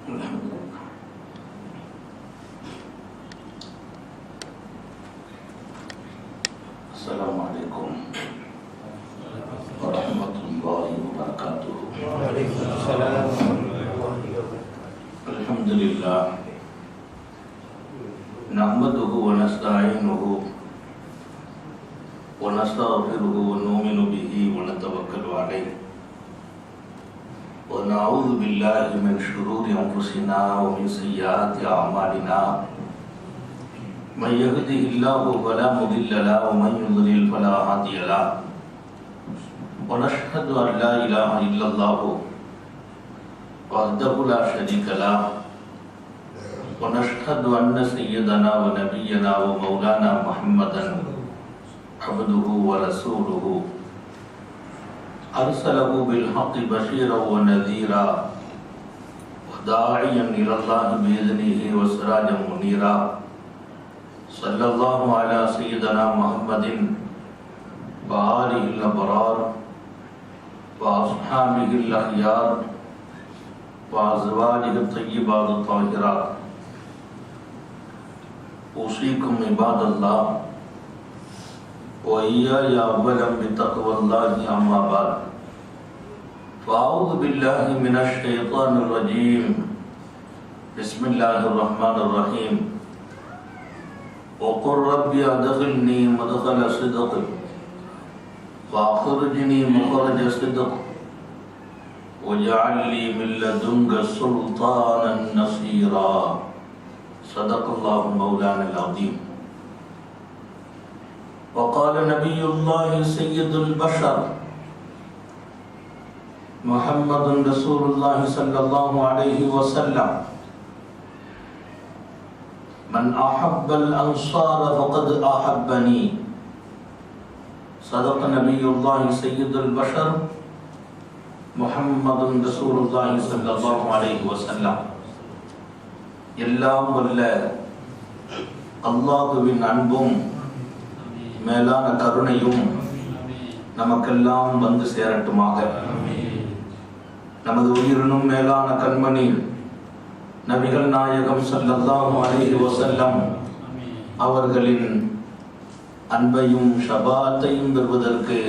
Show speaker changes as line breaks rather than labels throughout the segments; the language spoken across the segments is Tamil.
السلام عليكم ورحمة الله وبركاته.
وعليكم السلام ورحمة الله وبركاته.
الحمد لله نحمده ونستعينه ونستغفره ونؤمن به ونتوكل عليه ونعوذ بالله من شرور أنفسنا ومن سيئات أعمالنا من يهده الله فلا مضل له ومن يضلل فلا هادي له ونشهد أن لا إله إلا الله وحده لا شريك له ونشهد أن سيدنا ونبينا ومولانا محمدا عبده ورسوله أرسله بالحق بشيرا ونذيرا وداعيا إلى الله بإذنه وسراجا منيرا صلى الله على سيدنا محمد وآله الأبرار وأصحابه الأخيار وأزواجه الطيبات الطاهرات. أوصيكم عباد الله وإياي أولا بتقوى الله أما بعد. فأعوذ بالله من الشيطان الرجيم. بسم الله الرحمن الرحيم. وقل رب أدخلني مدخل صدق وأخرجني مخرج صدق واجعل لي من لدنك سلطانا نصيرا. صدق الله مولانا العظيم. وقال نبي الله سيد البشر محمد رسول الله صلى الله عليه وسلم من أحب الأنصار فقد أحبني. صدق نبي الله سيد البشر محمد رسول الله صلى الله عليه وسلم. எல்லாம் வல்ல அல்லாஹ்வின் அன்பும் மேலான கருணையும் நமக்கெல்லாம் வந்து சேரட்டுமாக. நமது உயிரினும் மேலான கண்மணி நபிகள் நாயகம் ஸல்லல்லாஹு அலைஹி வஸல்லம் அவர்களின் அன்பையும் ஷபாத்தையும் பெறுவதற்கு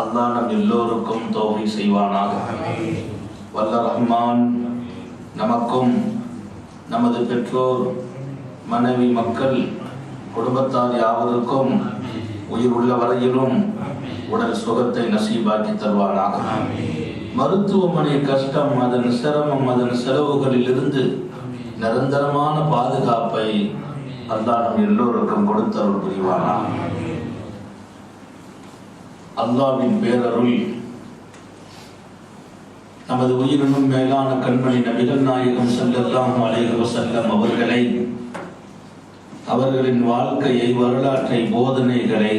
அல்லாஹ் நம் எல்லோருக்கும் தௌஃபீக் செய்வானாக. வல்ல ரஹ்மான் நமக்கும் நமது பெற்றோர் மனைவி மக்கள் குடும்பத்தார் யாவருக்கும் உயிர் உள்ள வரையிலும் உடல் சுகத்தை நசீபாக்கி தருவானாக. மருத்துவமனை கஷ்டம், அதன் சிரமம், அதன் செலவுகளில் இருந்து நிரந்தரமான பாதுகாப்பை அல்லாஹ் நம் எல்லோருக்கும் கொடுத்தருள் புரிவானாக. அல்லாஹ்வின் பேரருள் நமது உயிரினும் மேலான கண்மணி நபிகள் நாயகம் ஸல்லல்லாஹு அலைஹி வஸல்லம் அவர்களை, அவர்களின் வாழ்க்கையை, வரலாற்றை, போதனைகளை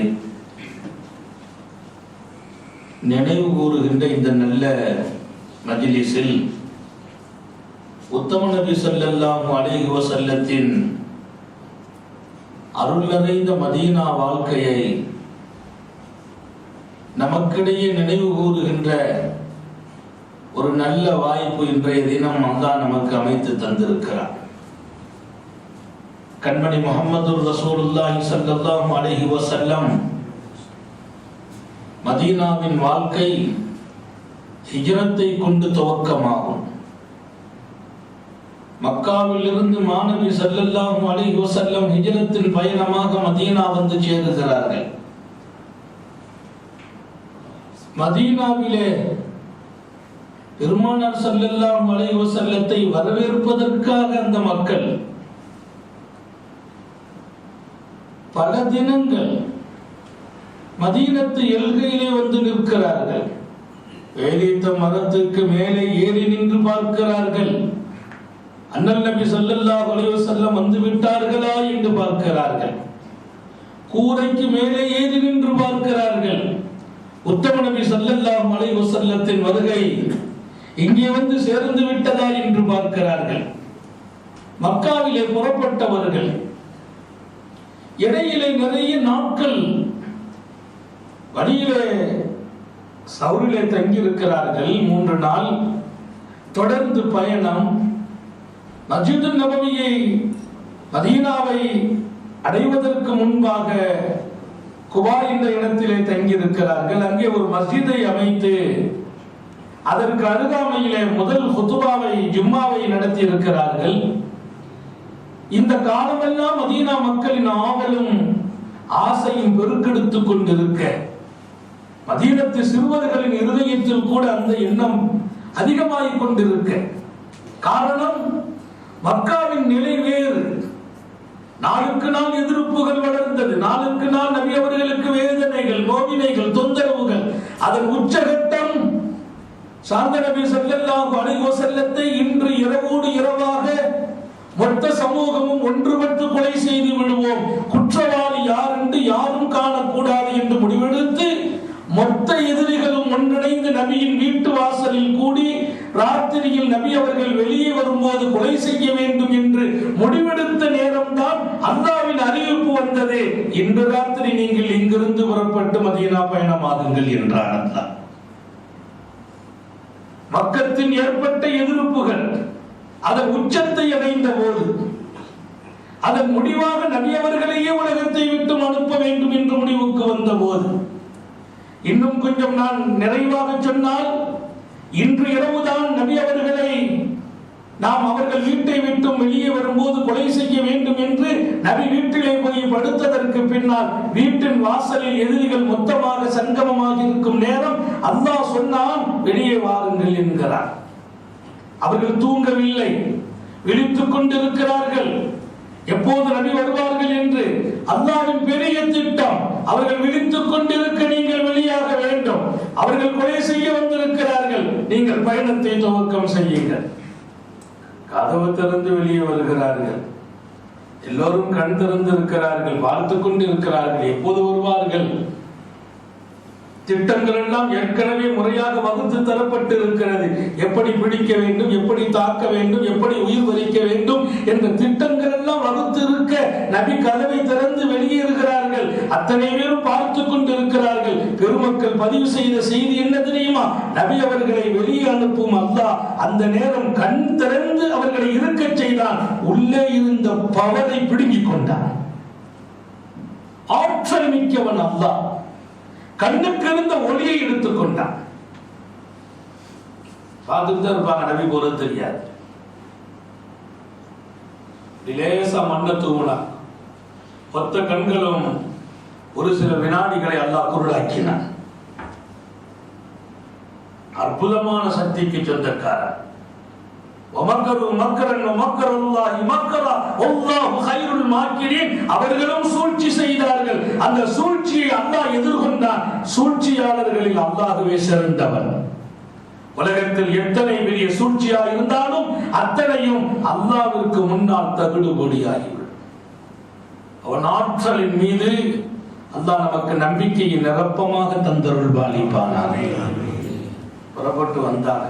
நினைவு கூறுகின்ற இந்த நல்ல மஜ்லிஸில் உத்தம நபி ஸல்லல்லாஹு அலைஹி வஸல்லத்தின் அருள் நிறைந்த மதீனா வாழ்க்கையை நமக்கிடையே நினைவு கூறுகின்ற ஒரு நல்ல வாய்ப்பு இன்றைய தினம் அல்லாஹ் நமக்கு அமைத்து தந்திருக்கிறார். கண்மணி முஹம்மது ரசூலுல்லாஹி ஸல்லல்லாஹு அலைஹி வஸல்லம் மதீனாவின் வாழ்க்கை ஹிஜ்ரத்தை கொண்டு துவக்கமாகும். மக்காவில் இருந்து மாநபி ஸல்லல்லாஹு அலைஹி வஸல்லம் ஹிஜ்ரத்தின் பயணமாக மதீனா வந்து சேருகிறார்கள். மதீனாவிலே பெருமானார் ஸல்லல்லாஹு அலைஹி வஸல்லத்தை வரவேற்பதற்காக அந்த மக்கள் பல தினங்கள் மதீனத்து எல்கையிலே வந்து நிற்கிறார்கள். வேலித்த மரத்துக்கு மேலே ஏறி நின்று பார்க்கிறார்கள். அண்ணல் நபி ஸல்லல்லாஹு அலைஹி வஸல்லம் வந்து விட்டார்களா என்று பார்க்கிறார்கள். கூரைக்கு மேலே ஏறி நின்று பார்க்கிறார்கள். உத்தம நபி ஸல்லல்லாஹு அலைஹி வஸல்லத்தின் வருகை இங்கே வந்து சேர்ந்து விட்டதா என்று பார்க்கிறார்கள். மக்காவிலே புறப்பட்டவர்கள் இடையிலே நிறைய நாட்கள் வழியிலே சவுரிலே தங்கி இருக்கிறார்கள். 3 நாள் தொடர்ந்து பயணம். மஸ்ஜிது நபவியை மதீனாவை அடைவதற்கு முன்பாக குபா என்ற இடத்திலே தங்கியிருக்கிறார்கள். அங்கே ஒரு மஸ்ஜிதை அமைத்து அதற்கு அருகாமையிலே முதல் ஹுதுபாவை ஜும்மாவை நடத்தி இருக்கிறார்கள். இந்த காலமெல்லாம் மதீனா மக்களின் ஆவலும் ஆசையும் பெருக்கெடுத்துக் கொண்டிருக்க, மதீனத்து சிறுவர்களின் இருதயத்தில் கூட அந்த எண்ணம் அதிகமாகிக் கொண்டிருக்க, காரணம் மக்காவின் நிலை வேறு. நாளுக்கு நாள் எதிர்ப்புகள் வளர்ந்தது. நாளுக்கு நாள் நபி அவர்களுக்கு வேதனைகள், நோவினைகள், தொந்தரவுகள். அதன் உச்சகட்டம் சாந்த நபி ஸல்லல்லாஹு அலைஹி வஸல்லத்தை இன்று இரவோடு இரவாக மொத்த சமூகமும் ஒன்றுபட்டு கொலை செய்து விடுவோம், குற்றவாளி யார் என்று யாரும் காணக்கூடாது என்று முடிவெடுத்து மொத்த எதிரிகளும் ஒன்றிணைந்து நபியின் வீட்டு வாசலில் கூடி ராத்திரியில் நபி அவர்கள் வெளியே வரும்போது கொலை செய்ய வேண்டும் என்று முடிவெடுத்த நேரம்தான் அல்லாஹ்வின் அறிவிப்பு வந்தது. இன்று ராத்திரி நீங்கள் இங்கிருந்து புறப்பட்டு மதீனா பயணமாகுங்கள் என்றார் அல்லாஹ். மக்கத்தின் ஏற்பட்ட எதிர்ப்புகள் அதன் உச்சத்தை அடைந்த போது, அதன் முடிவாக நபி அவர்களையே உலகத்தை விட்டு அனுப்ப வேண்டும் என்று முடிவுக்கு வந்த போது, இன்னும் கொஞ்சம் நான் நிறைவாக சொன்னால், இன்று இரவுதான் நபி அவர்களை நாம் அவர்கள் வீட்டை விட்டு வெளியே வரும்போது கொலை செய்ய வேண்டும் என்று நபி வீட்டிலே போய் படுத்ததற்கு பின்னால் வீட்டின் வாசலில் எதிரிகள் மொத்தமாக சங்கமமாக இருக்கும் நேரம் அல்லாஹ் சொன்னான், வெளியே வாருங்கள் என்கிறார். அவர்கள் தூங்கவில்லை, விழித்துக் கொண்டிருக்கிறார்கள். எப்போது நபி வருவார்கள் என்று அல்லாஹ்வின் பெரிய திட்டம். அவர்கள் விழித்துக் கொண்டிருக்க நீங்கள் வெளியாக வேண்டும். அவர்கள் கொலை செய்ய வந்திருக்கிறார்கள், நீங்கள் பயணத்தை துவக்கம் செய்யுங்கள். கதவு திறந்து வெளியே வருகிறார்கள். எல்லோரும் கண் திறந்து இருக்கிறார்கள், பார்த்து கொண்டு இருக்கிறார்கள். எப்போது வருவார்கள்? திட்டங்கள் எல்லாம் ஏற்கனவே முறையாக வகுத்து தரப்பட்டு இருக்கிறது. எப்படி பிடிக்க வேண்டும், எப்படி தாக்க வேண்டும், எப்படி உயிர் வரிக்க வேண்டும் என்ற திட்டங்கள் எல்லாம் வகுத்து இருக்க நபி கதவை திறந்து வெளியேறுகிறார்கள். அத்தனை பேரும் பார்த்து கொண்டு இருக்கிறார்கள். பெருமக்கள் பதிவு செய்த செய்தி என்ன தெரியுமா? நபி அவர்களை வெளியே அனுப்பும் அல்லாஹ் அந்த நேரம் கண் திறந்து அவர்களை இருக்க செய்தான். உள்ளே இருந்த பவரை பிடுங்கிக் கொண்டான். ஆற்றல் மிக்கவன் அல்லாஹ். கண்ணுக்கு இருந்த ஒளியை எடுத்துக் கொண்டான். பார்த்துட்டு இருப்பாங்க, நபி போல தெரியாது. லேசா மண்ண தூவலா ஒத்த கண்களும் ஒரு சில வினாடிகளை அல்லாஹ் குருடாக்கினான். அற்புதமான சக்திக்கு சொந்தக்காரர். அவர்களும் சூழ்ச்சி செய்தார்கள். அந்த சூழ்ச்சியை அல்லாஹ் எதிர்கொண்டான். சூழ்ச்சியாளர்களில் அல்லாஹ்வே சிறந்தவன். உலகத்தில் எத்தனை பெரிய சூழ்ச்சியா இருந்தாலும் அத்தனையும் அல்லாஹ்விற்கு முன்னால் தகுடுபடியாகிவிடும். அவன் ஆற்றலின் மீது அல்லாஹ் நமக்கு நம்பிக்கையை நிரப்பமாக தந்தருள் பாலிப்பானாக. புறப்பட்டு வந்தார்.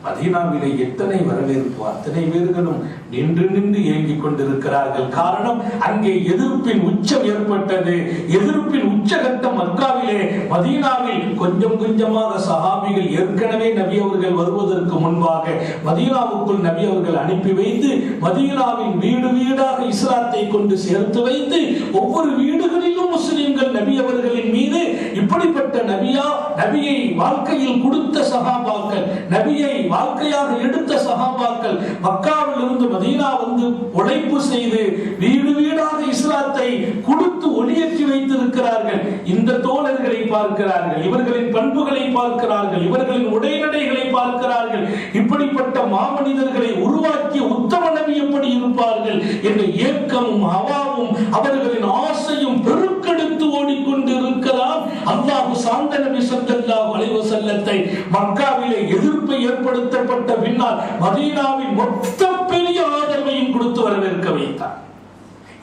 மதீனாவிலே எத்தனை வரவேற்பு! அத்தனை பேர்களும் நின்று நின்று ஏங்கிக் கொண்டிருக்கிறார்கள். காரணம், அங்கே எதிர்ப்பின் உச்சம் ஏற்பட்டது. எதிர்ப்பின் உச்சகட்டம் மக்காவிலே. மதீனாவில் கொஞ்சம் கொஞ்சமாக சஹாபிகள் ஏற்கனவே நபி அவர்கள் வருவதற்கு முன்பாக மதீனாவுக்குள் நபி அவர்கள் அனுப்பி வைத்து, மதீனாவின் வீடு வீடாக இஸ்லாத்தை கொண்டு சேர்த்து வைத்து, ஒவ்வொரு வீடுகளிலும் முஸ்லிம்கள் நபி அவர்களின் மீது இப்படிப்பட்ட நபியை வாழ்க்கையில் கொடுத்த சஹாபாக்கள், நபியை வாழ்க்கையாக எடுத்த சஹாபாக்கள் மக்காவில் இருந்து மதீனா வந்து உழைப்பு செய்து வீடு வீடாக இஸ்லாத்தை கொடுத்து ஒளியேற்றி வைத்திருக்கிறார்கள். இந்த தோழர்களை பார்க்கிறார்கள், இவர்களின் பண்புகளை பார்க்கிறார்கள், இவர்களின் உடைநடைகளை பார்க்கிறார்கள். இப்படிப்பட்ட மாமனிதர்களை உருவாக்கிய உத்தம நபி எப்படி இருப்பார்கள் என்ற ஏக்கமும் அவாவும் அவர்களின் ஆசையும் பெருக்கெடுத்து ஓடிக்கொண்டு இருக்கிறார். அல்லாஹ் சாந்த நபி ஸல்லல்லாஹு அலைஹி வஸல்லத்தை மக்காவிலே எதிர்ப்பை ஏற்படுத்தப்பட்ட பின்னால் மதீனாவின் மொத்த பெரிய ஆதரவையும் கொடுத்து வரவேற்க வைத்தார்.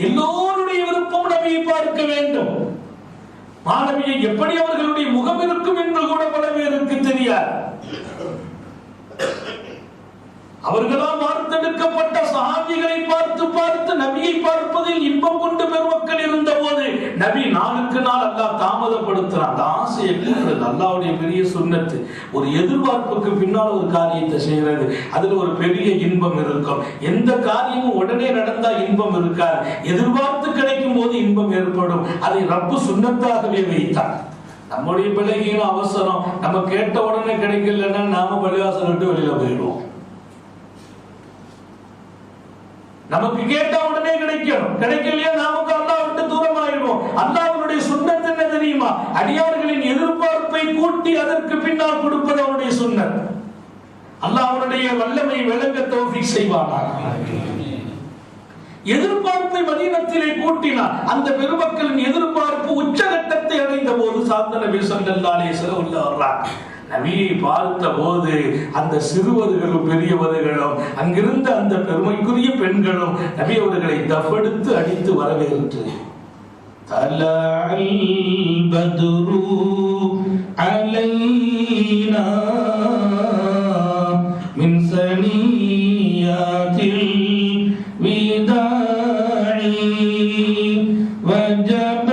எல்லோருடைய விருப்பம் நபியை பார்க்க வேண்டும். மாணவியை எப்படி அவர்களுடைய முகம் இருக்கும் என்று கூட பல பேருக்கு தெரியாது. அவர்களால் வார்த்தெடுக்கப்பட்ட சஹாபிகளை பார்த்து பார்த்து நபியை பார்ப்பதில் இன்பம் கொண்டு பெருமக்கள் இருந்த போது நபி நாளுக்கு நாள் அல்லாஹ் தாமதப்படுத்துறான். அந்த ஆசையை கூட்டுறது அல்லாஹ்வுடைய பெரிய சுன்னத்து. ஒரு எதிர்பார்ப்புக்கு பின்னால் ஒரு காரியத்தை செய்யறது, அதுல ஒரு பெரிய இன்பம் இருக்கும். எந்த காரியமும் உடனே நடந்தா இன்பம் இருக்காது, எதிர்பார்த்து கிடைக்கும் போது இன்பம் ஏற்படும். அதை ரப்பு சுன்னத்தாகவே வைத்தார். நம்முடைய பிள்ளைங்க அவசரம், நம்ம கேட்ட உடனே கிடைக்கலன்னா நாம பள்ளிவாசல் விட்டு வெளியில போயிடுவோம். நமக்கு கேட்ட உடனே கிடைக்கணும், கிடைக்கலையா நமக்கு அல்லாஹ் விட்டு தூரம் ஆயிடுவோம். அல்லாஹ்வுடைய சுன்னத் என்ன தெரியுமா? அடியார்களின் எதிர்பார்ப்பை கூட்டி அதற்கு பின்னால் கொடுப்பது அவருடைய சுன்னத். அல்லாஹ் அவருடைய வல்லமை விளங்க தௌஃபீக் செய்வானாக. எதிர்பார்ப்பை மதீனத்திலே கூட்டினார். அந்த பெருமக்களின் எதிர்பார்ப்பு உச்சகட்டத்தை அடைந்த போது சாந்த நபி ஸல்லல்லாஹு அலைஹி வஸல்லம் நபியை பார்த்த போது அந்த சிறுவர்களும் பெரியவர்களும் அங்கிருந்த அந்த பெருமைக்குரிய பெண்களும் நபி அவர்களை தஃபெடுத்து அடித்து வரவேற்று தலஅல் பத்ரு அலைனா மின் சனியாத்தில் விதாஇ வஜப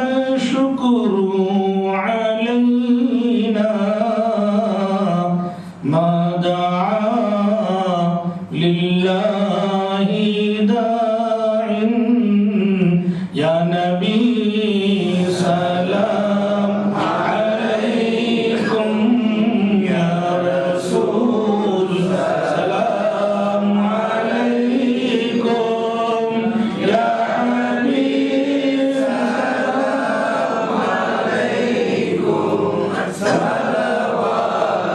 ஷுக்ரு அலைனா மா தஆ லில்லாஹி தாஇன் யா நபி சலாம் அலைக்கும் யா ரசூல் சலாம் அலைக்கும் யா ஹபீப் சலாம் அலைக்கும்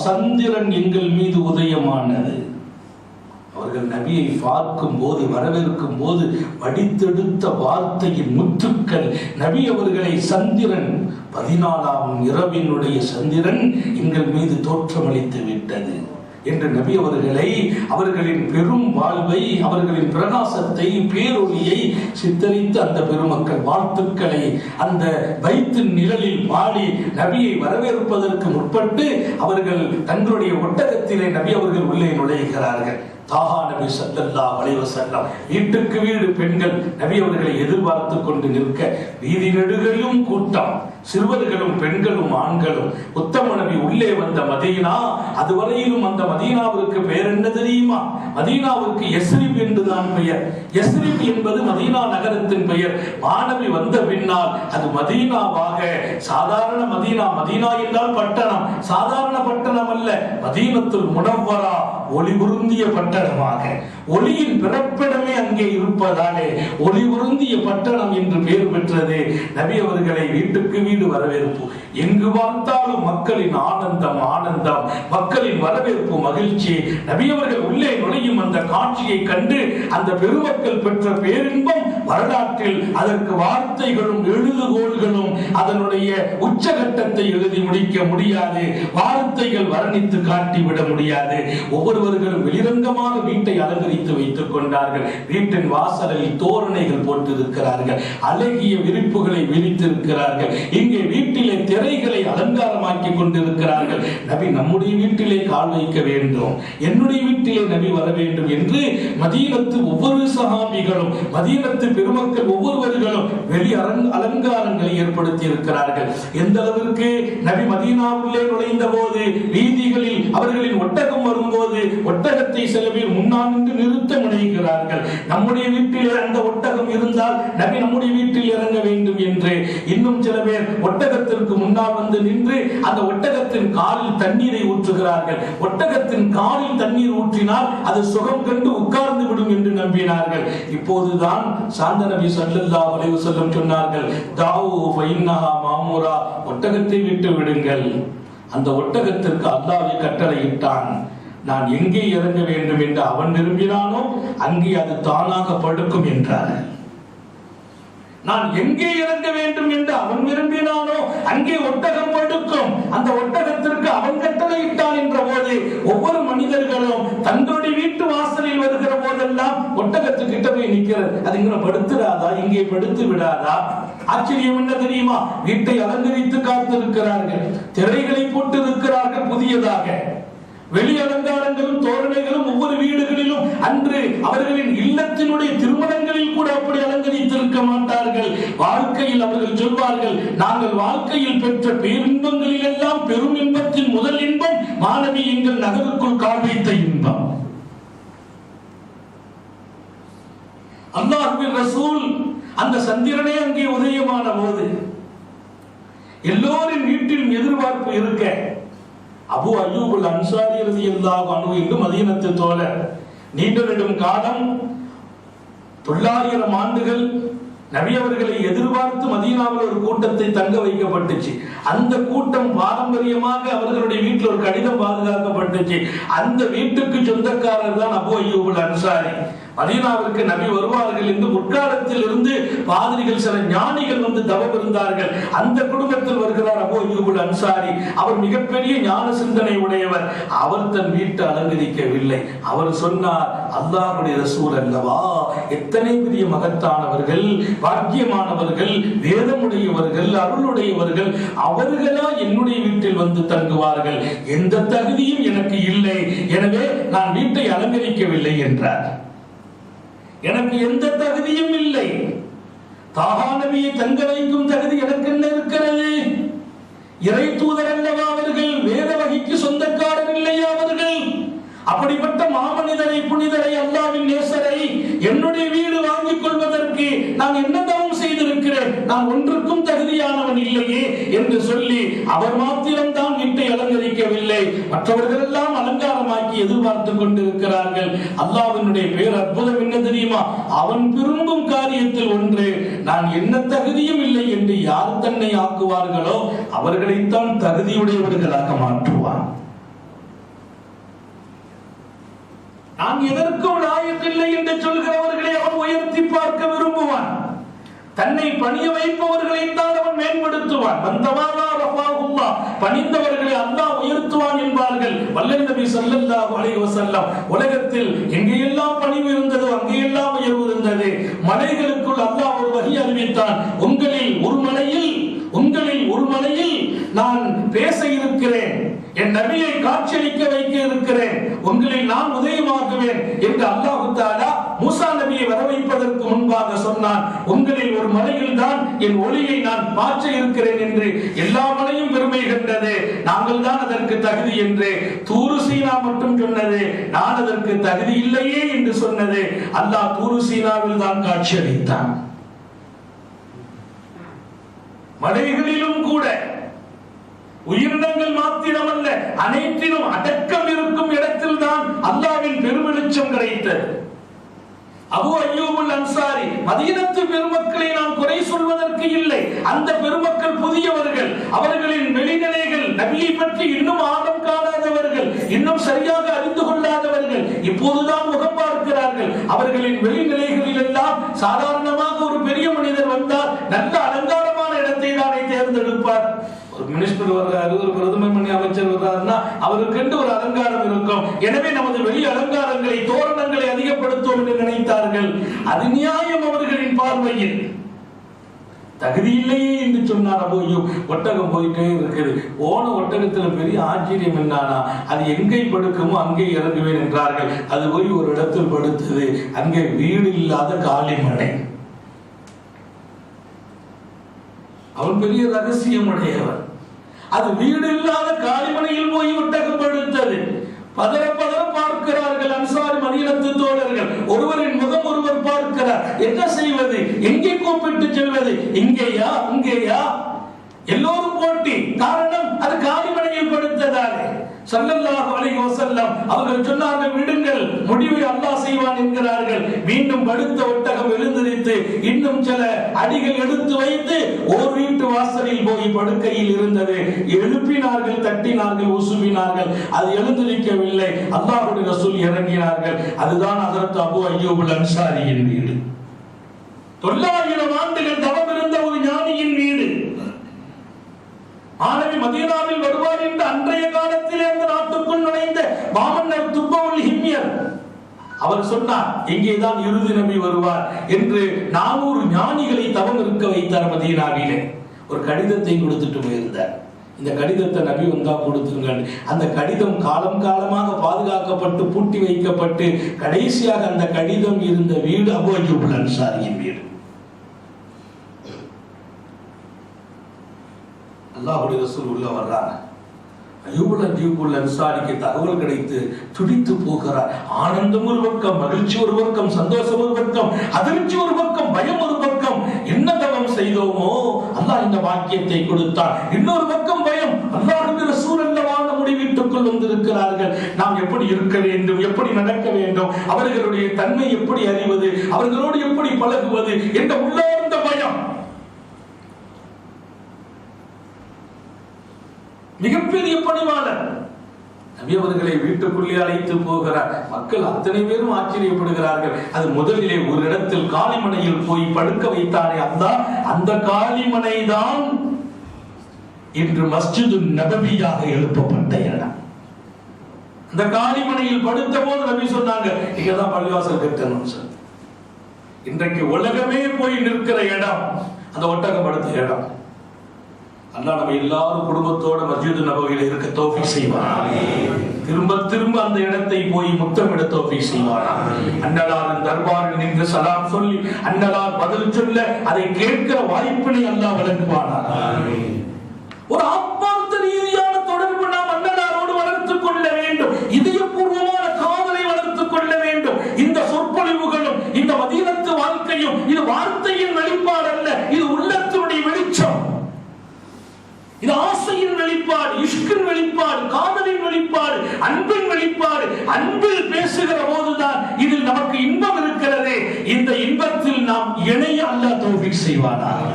சந்திரன் எங்கள் மீது உதயமானது. அவர்கள் நபியை பார்க்கும் போது வரவேற்கும் போது வடித்தெடுத்த வார்த்தையின் முத்துக்கள். நபி அவர்களை சந்திரன் 14ஆம் இரவினுடைய சந்திரன் எங்கள் மீது தோற்றமளித்து விட்டது என்று நபி அவர்களை, அவர்களின் பெரும் வாழ்வை, அவர்களின் பிரகாசத்தை, பேரொளியை சித்தரித்து அந்த பெருமக்கள் வாழ்த்துக்களை அந்த பைத்தின் நிழலில் பாடி நபியை வரவேற்பதற்கு முற்பட்டு அவர்கள் தங்களுடைய ஒட்டகத்திலே நபி அவர்கள் உள்ளே நுழைகிறார்கள். தாஹா நபி ஸல்லல்லாஹு அலைஹி வஸல்லம் வீட்டுக்கு வீடு பெண்கள் நபி அவர்களை எதிர்பார்த்து கொண்டு நிற்க வீதி நெடுகிலும் கூட்டம், சிறுவர்களும் பெண்களும் ஆண்களும். உத்தம நபி உள்ளே வந்த மதீனா, அதுவரையிலும் அந்த மதீனாவிற்கு பெயர் என்ன தெரியுமா? மதீனாவிற்கு யஸ்ரிப் என்றுதான் பெயர். யஸ்ரிப் என்பது மதீனா நகரத்தின் பெயர். மாநபி வந்த பின்னால் அது மதீனாவாக, சாதாரண மதீனா, மதீனா என்றால் பட்டணம், சாதாரண பட்டணம் அல்ல, மதீனத்துல் முனவ்வரா, ஒளி உருந்திய பட்டணமாக, ஒளியின் பிறப்பிடமே அங்கே இருப்பதாலே ஒளி உருந்திய பட்டணம் என்று பெயர் பெற்றது. நபி அவர்களை வீட்டுக்கு வீடு வரவேற்பு, எங்கு பார்த்தாலும் மக்களின் ஆனந்தம், ஆனந்தம், மக்களின் வரவேற்பு, மகிழ்ச்சி. நபி அவர்கள் உள்ளே நுழையும் அந்த காட்சியை கண்டு அந்த பெருமக்கள் பெற்ற பேரின்பம் வரலாற்றில் அதற்கு வார்த்தைகளும் எழுதுகோள்களும் அதனுடைய உச்சகட்டத்தை எழுதி முடிக்க முடியாது, வார்த்தைகள் வர்ணித்து காட்டிவிட முடியாது. ஒவ்வொருவர்களும் வெளிரங்கமாக வீட்டை அலங்கரித்து வைத்துக் கொண்டார்கள். வீட்டின் வாசலில் தோரணைகள் போட்டிருக்கிறார்கள், அழகிய விரிப்புகளை விரித்திருக்கிறார்கள். இங்கே வீட்டிலே திரைகளை அலங்காரமாக்கி கொண்டிருக்கிறார்கள். நபி நம்முடைய வீட்டிலே கால் வைக்க வேண்டும், என்னுடைய வீட்டிலே நபி வர வேண்டும் என்று மதீனத்து ஒவ்வொரு சஹாபிகளும், மதீனத்து பெருமக்கள் ஒவ்வொருவர்களும் வெளி அலங்காரங்களை ஏற்படுத்தி இருக்கிறார்கள். எந்த அளவிற்கு நபி மதீனாவிலே நுழைந்த போது வீதிகளில் அவர்களின் ஒட்டகம் வரும்போது ஒட்டகத்தை சில பேர் முன்னால் நின்று நிறுத்த முனைகிறார்கள். நம்முடைய வீட்டில் அந்த ஒட்டகம் இருந்தால் நபி நம்முடைய வீட்டில் இறங்க வேண்டும் என்று. இன்னும் சில பேர் ஒட்டகத்திற்கு முன்னால் வந்து நின்று அந்த ஒட்டகத்தின் காலில் தண்ணீரை ஊற்றுகிறார்கள். ஒட்டகத்தின் காலில் தண்ணீர் ஊற்றினால் அது சுகம் கண்டு உட்கார்ந்து விடும் என்று நம்பினார்கள். இப்போதுதான் சாந்த நபி ஸல்லல்லாஹு அலைஹி வஸல்லம் சொன்னார்கள், தாவு ஃபைன்னஹா மாமூரா, ஒட்டகத்தை விட்டு விடுங்கள். அந்த ஒட்டகத்திற்கு அல்லாஹ் கட்டளையிட்டான், நான் எங்கே இறங்க வேண்டும் என்று அவன் விரும்பினானோ அங்கே அது தானாக படுக்கும் என்றார். நான் எங்கே இறங்க வேண்டும் என்று அவன் விரும்பினானோ அங்கே ஒட்டகம் படுக்கும். அந்த ஒட்டகத்திற்கு அவன் கட்டளையிட்டான் என்ற போது ஒவ்வொரு மனிதர்களும் தங்களுடைய வீட்டு வாசலில் வருகிற போதெல்லாம் ஒட்டகத்துக்கிட்ட போய் நிற்கிறது. அது இங்கே படுத்துறாதா, இங்கே படுத்து விடாதா? ஆச்சரியம் என்ன தெரியுமா? வீட்டை அலங்கரித்து காத்திருக்கிறார்கள், திரைகளை போட்டு இருக்கிறார்கள். கூடியதாக வெளி அலங்காரங்களும் தோரணைகளும் ஒவ்வொரு வீடுகளிலும் அன்று அவர்களின் இல்லத்தினுடைய திருமணங்களில் கூட அப்படி அலங்கரித்திருக்க மாட்டார்கள். வாழ்க்கையில் அவர்கள் சொல்வார்கள், நாங்கள் வாழ்க்கையில் பெற்ற பேரின்பங்களில் எல்லாம் பெரும் இன்பத்தின் முதல் இன்பம் மாணவி எங்கள் நகருக்குள் கால் வைத்த இன்பம். அல்லாஹ்வின் ரசூல் அந்த சந்திரனே அங்கே உதயமான போது எல்லோரின் வீட்டிலும் எதிர்பார்ப்பு இருக்க, அபு அய்யூப் அல் அன்சாரி ரலியல்லாஹு அன்ஹு என்று மதீனத்து தோழர், நீண்ட நெடும் காலம் 900 ஆண்டுகள் நபி அவர்களை எதிர்பார்த்து மதீனாவில் ஒரு கூட்டத்தை தங்க வைக்கப்பட்டுச்சு. அந்த கூட்டம் பாரம்பரியமாக அவர்களுடைய வீட்டில் ஒரு கடிதம் பாதுகாக்கப்பட்டுச்சு. அந்த வீட்டுக்கு சொந்தக்காரர் தான் அபு அய்யூப் அல் அன்சாரி. மதீனாவிற்கு நபி வருவார்கள் என்று முற்காலத்தில் இருந்து பாதிரிகள், சில ஞானிகள் வந்து தவம் இருந்தார்கள். அந்த குடும்பத்தில் வருகிறார் அபு அய்யூப் அல் அன்சாரி. அவர் மிகப்பெரிய ஞான சிந்தனை உடையவர். அவர் தன் வீட்டை அலங்கரிக்கவில்லை. அவர் சொன்னார், அல்லாஹ்வுடைய ரசூல் அல்லவா, எத்தனை பெரிய மகத்தானவர்கள், பாக்கியமானவர்கள், வேதமுடையவர்கள், அருளுடையவர்கள், அவர்களா என்னுடைய வீட்டில் வந்து தங்குவார்கள்? எந்த தகுதியும் எனக்கு இல்லை, எனவே நான் வீட்டை அலங்கரிக்கவில்லை என்றார். எனக்கு எந்த தகுதியும் இல்லை, தாஹா நபியை தங்க வைக்கும் தகுதி எனக்கு என்ன இருக்கிறது? இறை தூதர் அல்லவா அவர்கள், வேத வகைக்கு சொந்தக்காரர் இல்லையா அவர்கள்? அப்படிப்பட்ட மாமனிதரை, புனிதரை, அல்லாஹ்வின் நேசரை என்னுடைய வீடு வாங்கிக் கொள்வதற்கு நான் என்ன தவம் செய்திருக்கிறேன்? நான் ஒன்றுக்கும் தகுதியானவன் இல்லையே என்று சொல்லி அவர் மாத்திரம் தான் வீட்டை அலங்கரிக்கவில்லை, மற்றவர்கள் எல்லாம் அலங்காரமாக்கி எதிர்பார்த்துக் கொண்டிருக்கிறார்கள். அல்லாஹ்வினுடைய பேர் அற்புதம் என்ன தெரியுமா? அவன் விரும்பும் காரியத்தில் ஒன்று, நான் என்ன தகுதியும் இல்லை என்று யார் தன்னை ஆக்குவார்களோ அவர்களைத்தான் தகுதியுடையவர்களாக மாற்றுவான். நான் எதற்கும் லாயக்கில்லை என்று சொல்கிறவர்களை அவன் உயர்த்தி பார்க்க விரும்புவான். தன்னை பணிய வைப்பவர்களை தான் அவன் மேம்படுத்துவான். வந்தவாலா ரஃபாஹுல்லாஹ், பணிந்தவர்களை அல்லாஹ் உயர்த்துவான் என்பார்கள் வல்லல் நபி ஸல்லல்லாஹு அலைஹி வஸல்லம். உலகத்தில் எங்கெல்லாம் பணிவு இருந்ததோ அங்கெல்லாம் உயர்வு இருந்தது. மலைகளுக்குள் அல்லாஹ் ஒரு வஹி அறிவித்தான், உங்களில் ஒரு மலையில் நான் பேச இருக்கிறேன், என் நபியை காட்சியளிக்க வைக்க இருக்கிறேன், உங்களில் நான் உதயமாகுவேன் என்று அல்லாஹ் தஆலா மூசா நபியை வரவைப்பதற்கு முன்பாக சொன்னான். உங்களில் ஒரு மலையில் தான் என் ஒளியை நான் மாற்ற இருக்கிறேன் என்று. எல்லா மலையும் பெருமை கண்டது, நாங்கள் தான் அதற்கு தகுதி என்று. தூரு சீனா மட்டும் சொன்னது, நான் அதற்கு தகுதி இல்லையே என்று சொன்னது. அல்லாஹ் தூரு சீனாவில் தான் காட்சியளித்தான். மலைகளிலும் கூட உயிரினங்கள் மாத்திரமல்ல, அனைத்திலும் அடக்கம் இருக்கும் இடத்தில் தான் அல்லாஹ்வின் பெருவெளிச்சம் கிடைத்தது. அபு அய்யூப் அல் அன்சாரி, மதீனத்து பெருமக்களை நான் குறை சொல்வதற்கு இல்லை, அந்த பெருமக்கள் புதியவர்கள், அவர்களின் வெளிநிலைகள் நபியை பற்றி இன்னும் ஆழம் காணாதவர்கள், இன்னும் சரியாக அறிந்து கொள்ளாதவர்கள், இப்போதுதான் முகம் பார்க்கிறார்கள். அவர்களின் வெளிநிலைகளில் எல்லாம் சாதாரணமாக ஒரு பெரிய மனிதர் வந்தால் நல்ல அலங்காரமான இடத்தை தானே தேர்ந்தெடுப்பார். ஒரு மினிஸ்டர் வர்றாரு, ஒரு பிரதம மந்திரி அமைச்சர் வர்றாருன்னா அவருக்கு ஒரு அலங்காரம் இருக்கும். எனவே நமது வெளி அலங்காரங்களை, தோரணங்களை அதிகப்படுத்துவோம் என்று நினைத்தார்கள். அது நியாயம் அவர்களின் பார்வையில். தகுதி இல்லையே என்று சொன்னார் அபு அய்யூப். ஒட்டகம் போயிட்டே இருக்குது. போன ஒட்டகத்தில் பெரிய ஆச்சரியம் என்னன்னா, அது எங்கே படுக்குமோ அங்கே இறங்குவேன் என்றார்கள். அது போய் ஒரு இடத்தில் படுத்தது, அங்கே வீடு இல்லாத காலிமனை. அவன் பெரிய ரகசியம் உடையவன். அது வீடு இல்லாத காலிமனையில் போய் ஒட்டகம் படுத்தது. பதற பதற பார்க்கிறார்கள் அன்சாரி மதீனத்து தோழர்கள். ஒருவரின் முகம் ஒருவர் பார்க்கிறார். என்ன செய்வது? எங்கே கூப்பிட்டு செல்வது? இங்கேயா இங்கேயா? எல்லோரும் போட்டி. காரணம், அது காலிமனையில் படுத்ததாலே. ஸல்லல்லாஹு அலைஹி வஸல்லம் அவர்கள் சொன்னார்கள், விடுங்கள், முடிவை அல்லாஹ் செய்வான் என்கிறார்கள். மீண்டும் படுத்த ஒட்டகம் எழுந்திருத்து இன்னும் சில அடிகள் எடுத்து வைத்து ஒரு வீட்டு வாசலில் போய் படுக்கையில் இருந்தது. எழுப்பினார்கள், தட்டினார்கள், உசுப்பினார்கள், அது எழுந்திருக்கவில்லை. அல்லாஹ்வுடைய ரசூல் இறங்கினார்கள். அதுதான் ஹஜ்ரத் அபு அய்யூப் அல் அன்சாரியின் வீடு. 900 ஆண்டுகள் தவம் இருந்த ஒரு ஞானியின் வீடு. மாணவி மதீனாவில் வருவார் என்று அன்றைய காலத்திலே அந்த நாட்டுக்குள் நுழைந்த மாமன்னர் துப்பவுல் ஹிம்யர் அவர் சொன்னார், இங்கேதான் இறுதி நபி வருவார் என்று. 400 ஞானிகளை தவம் இருக்க வைத்தார் மதீனாவிலே. ஒரு கடிதத்தை கொடுத்துட்டு போயிருந்தார். இந்த கடிதத்தை நபி வந்தா கொடுத்துருங்க. அந்த கடிதம் காலம் காலமாக பாதுகாக்கப்பட்டு பூட்டி வைக்கப்பட்டு கடைசியாக அந்த கடிதம் இருந்த வீடு அபூ அய்யூப் அன்சாரியின் வீடு. அல்லாஹ்வுடைய ரசூல் உள்ள வர்றாங்க. அய்யூப் அன்சாரிக்கு தகவல் கிடைத்து துடித்து போகிறார். ஆனந்தம் ஒரு பக்கம், மகிழ்ச்சி ஒரு பக்கம், சந்தோஷம் ஒரு பக்கம், அதிர்ச்சி ஒரு பக்கம், பயம் ஒரு பக்கம். என்ன தவம் செய்தோமோ அல்லாஹ் இந்த வாக்கியத்தை கொடுத்தார். இன்னொரு பக்கம் பயம், அல்லாஹ்வுடைய ரசூல் அல்லவான முடிவீட்டுக்குள் வந்திருக்கிறார்கள். நாம் எப்படி இருக்க வேண்டும், எப்படி நடக்க வேண்டும், அவர்களுடைய தன்மை எப்படி அறிவது, அவர்களோடு எப்படி பழகுவது என்ற உள்ளார்ந்த பயம். மிகப்பெரிய பணிவாளர் நபி அவர்களை வீட்டுக்குள்ளே அழைத்து போகிறார். மக்கள் அத்தனை பேரும் ஆச்சரியப்படுகிறார்கள். அது முதலிலே ஒரு இடத்தில் காலிமனையில் போய் படுக்க வைத்தானே அல்லாஹ், அந்த காலிமனை தான் இன்று மஸ்ஜிது நபவியாக எழுப்பப்பட்ட இடம். அந்த காலிமனையில் படுத்த போது நபி சொன்னாங்க, இங்கதான் பள்ளிவாசல் கட்டணும் சார். இன்றைக்கு உலகமே போய் நிற்கிற இடம் அந்த ஒட்டகம் படுத்த இடம். அல்லாஹ் நம்ம எல்லாரும் குடும்பத்தோட மஸ்ஜிது நபவியில இருக்க தௌஃபீக் செய்வார். திரும்ப திரும்ப அந்த இடத்தை போய் முத்தமிட தௌஃபீக் செய்வார். அன்னலாரின் தர்பாரில் நின்று சலாம் சொல்லி அன்னலார் பதில் சொல்ல அதை கேட்கிற வாய்ப்பினை அல்லாஹ் வழங்குவானார். ஒரு ஆத்மார்த்த ரீதியான தொடர்பு நாம் அன்னலாரோடு வளர்த்துக் கொள்ள வேண்டும். இதயபூர்வமான காதலை வளர்த்துக் கொள்ள வேண்டும். இந்த சொற்பொழிவுகளும் இந்த மதீனத்து வாழ்க்கையும் இது வார்த்தையின் வெளிப்பாடு அல்ல, இது உள்ளத்தினுடைய வெளிச்சம். இது ஆசையின் வெளிப்பாடு, இஷ்கின் வெளிப்பாடு, காதலின் வெளிப்பாடு, அன்பின் வெளிப்பாடு. அன்பில் பேசுகிற போதுதான் இதில் நமக்கு இன்பம் இருக்கிறது. இந்த இன்பத்தில் நாம் இணைய அல்லாஹ் தௌஃபீக் செய்வானாக.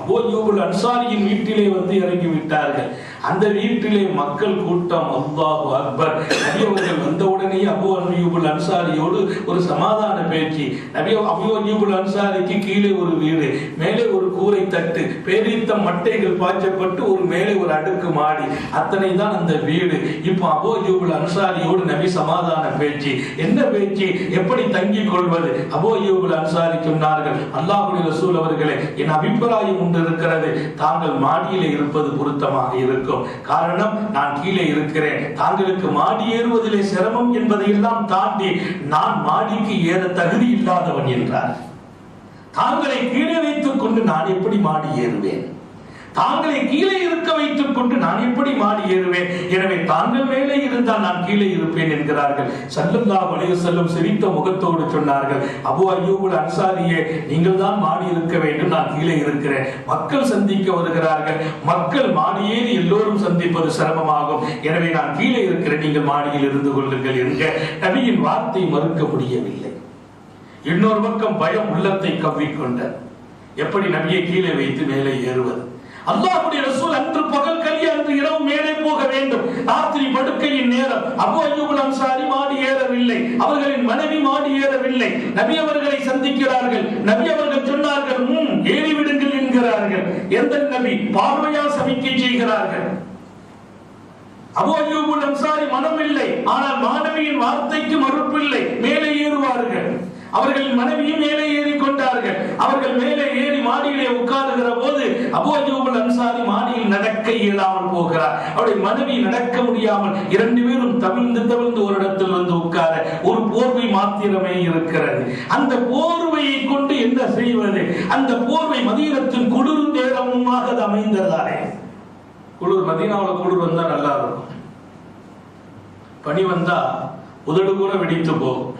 அபூ அய்யூப் அன்சாரியின் வீட்டிலே வந்து இறங்கி விட்டார்கள். அந்த வீட்டிலே மக்கள் கூட்டம், அல்லாஹு அக்பர். நபி அவர்கள் வந்த உடனே அபூ அய்யூப் அன்சாரியோடு ஒரு சமாதான பேச்சு. அபூ அய்யூப் அன்சாரிக்கு கீழே ஒரு வீடு, மேலே ஒரு கூரை தட்டு, பேரித்த மட்டைகள் பாய்ச்சப்பட்டு ஒரு மேலே ஒரு அடுக்கு மாடி, அத்தனை தான் அந்த வீடு. இப்போ அபூ அய்யூப் அன்சாரியோடு நபி சமாதான பேச்சு. என்ன பேச்சு? எப்படி தங்கிக் கொள்வது? அபூ அய்யூப் அன்சாரி சொன்னார்கள், அல்லாஹ்வுடைய ரசூல் அவர்களே, என் அபிப்பிராயம் ஒன்று இருக்கிறது. தாங்கள் மாடியிலே இருப்பது பொருத்தமாக இருக்கும். காரணம், நான் கீழே இருக்கிறேன். தாங்களுக்கு மாடி ஏறுவதிலே சிரமம் என்பதை எல்லாம் தாண்டி நான் மாடிக்கு ஏற தகுதி இல்லாதவன் என்றார். தாங்களை கீழே வைத்துக் கொண்டு நான் எப்படி மாடி ஏறுவேன்? தாங்களை கீழே இருக்க வைத்துக் கொண்டு நான் எப்படி மாடி ஏறுவேன்? எனவே தாங்கள் மேலே இருந்தால் நான் கீழே இருப்பேன் என்கிறார்கள். ஸல்லல்லாஹு அலைஹி வஸல்லம் சிரித்த முகத்தோடு சொன்னார்கள், அபூ அய்யூப் அன்சாரியே, நீங்கள் தான் மாடி இருக்க வேண்டும், நான் கீழே இருக்கிறேன். மக்கள் சந்திக்க வருகிறார்கள். மக்கள் மாடியேறி எல்லோரும் சந்திப்பது சிரமமாகும். எனவே நான் கீழே இருக்கிறேன், நீங்கள் மாடியில் இருந்து கொள்ளுங்கள் என்க நபியின் வார்த்தை மறுக்க முடியவில்லை. இன்னொரு பக்கம் பயம் உள்ளத்தை கவ்விக்கொண்ட, எப்படி நபியை கீழே வைத்து மேலே ஏறுவது? அல்லாஹ்வுடைய ரசூல் அன்று பகல் கல்வி, அன்று இரவு மேலே போக வேண்டும். ராத்திரி படுக்கையின் நேரம். அபூ அய்யூப் அன்சாரி மாடி ஏறவில்லை, அவர்களின் மனைவி மாடி ஏறவில்லை. நபி அவர்களை சந்திக்கிறார்கள். நபி அவர்கள் சொன்னார்கள், ஏறி விடுங்கள் என்கிறார்கள். எந்த நபி? பார்வையா சமிக்கை செய்கிறார்கள். அபூ அய்யூப் அன்சாரி மனமில்லை, ஆனால் மாணவியின் வார்த்தைக்கு மறுப்பில்லை, மேலே ஏறுவார்கள். அவர்களின் மனைவியும் மேலே ஏறி கொண்டார்கள். அவர்கள் மேலே ஏறி மாடியிலே உட்காருகிற போது அபூ அய்யூப் அன்சாரி மாடியில் நடக்க இயலாமல் போகிறார். அவருடைய மனைவி நடக்க முடியாமல் இரண்டு பேரும் தவிழ்ந்து ஒரு இடத்தில் வந்து உட்கார ஒரு போர்வை மாத்திரமே இருக்கிறது. அந்த போர்வையை கொண்டு என்ன செய்வது? அந்த போர்வை மதீனத்தின் குளிர் நேரமுமாக அமைந்ததாலே, குளிர் மதீனாவில் குளிர் வந்தா நல்லா இருக்கும், பனி வந்தா உதடு கூட வெடித்து போகும்,